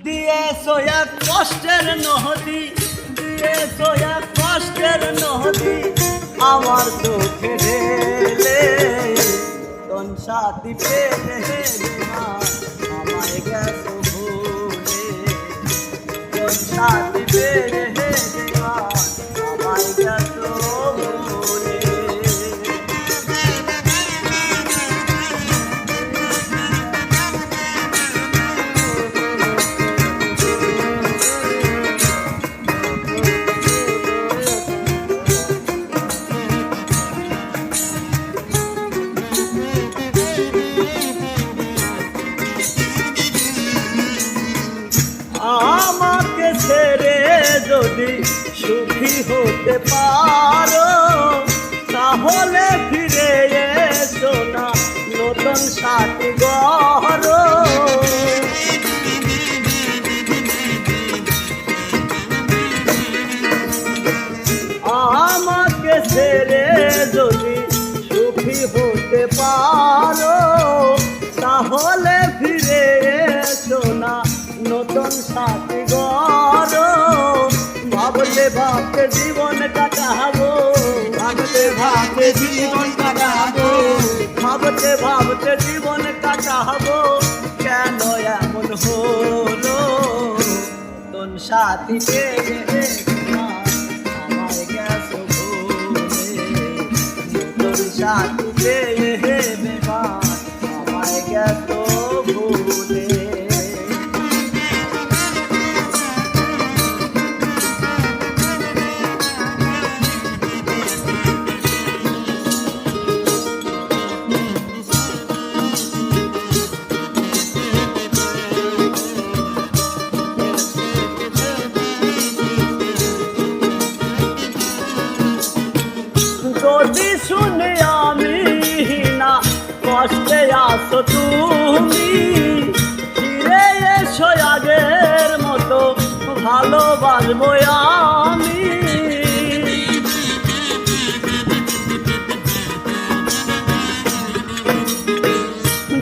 দিয়েছো এক কষ্টের নদী, দিয়েছো এক কষ্টের নদী আমার চোখে ঢেলে। নতুন সাথী পেলে মা আমায় গেছো ভুলে, নতুন সাথী পেলে মা আমায় গেছো ভুলে। আমাকে ছেড়ে যদি সুখী হতে পারো তাহলে ফিরে এসো না নতুন সাথী গড়ো। আমাকে ছেড়ে যদি সুখী হতে পারো তাহলে ফিরে এসো না নতুন সাথী গড়ো। ভাবতে ভাবতে জীবন কাটাবো, ভাবতে ভাবতে জীবন কাটাবো, ভাবতে ভাবতে জীবন কাটাবো, কেন এমন হলো নতুন সাথী পেয়ে আমার গেছো ভুলে, নতুন সাথী পেয়ে আমার গেছো ভুলে। যদি শুনে আমি না কষ্টে আসো তুমি, ফিরে এসো আগের মতো ভালোবাসবো আমি।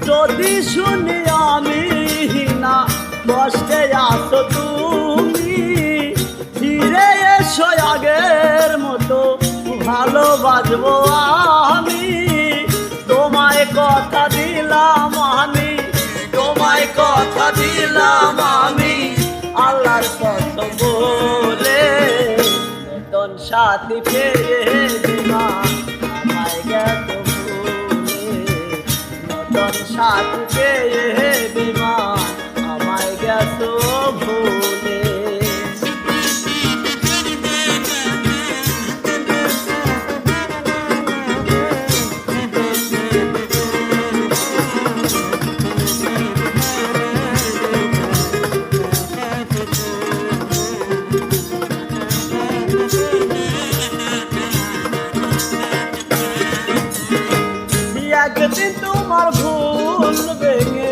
যদি শুনি আমি না কষ্টে আসো তুমি, ফিরে এসো আগের মতো ভালোবাসবো আমি। তোমায় কথা দিলাম আমি, তোমায় কথা দিলাম আমি আল্লাহর কথা বলে, নতুন সাথী পেয়ে দিমা আমায় গেছো ভুলে, নতুন সাথী পেয়ে দিমা আমায় গেছো ভুলে। একদিন তোমার ভুল ভেঙে,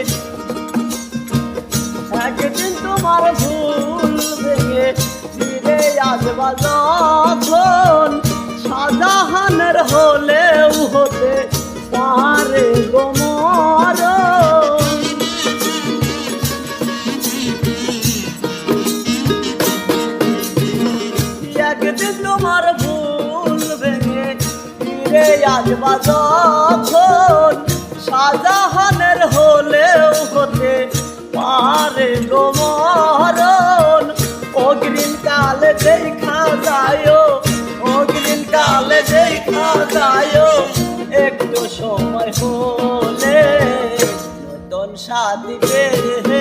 একদিন তোমার ভুল ভেঙে ফিরে আসবা যখন, শাহজাহানের হলেও হতে পারে গো মরণ। একদিন তোমার ভুল ভেঙে ফিরে আসবা যখন, শাহজাহানের হলেও হতে পারে গো মরণ। অগ্রিম কালে দেখা যায়, অগ্রিম কালে দেখা যায়, একটু সময় হলে নতুন সাথী পেয়ে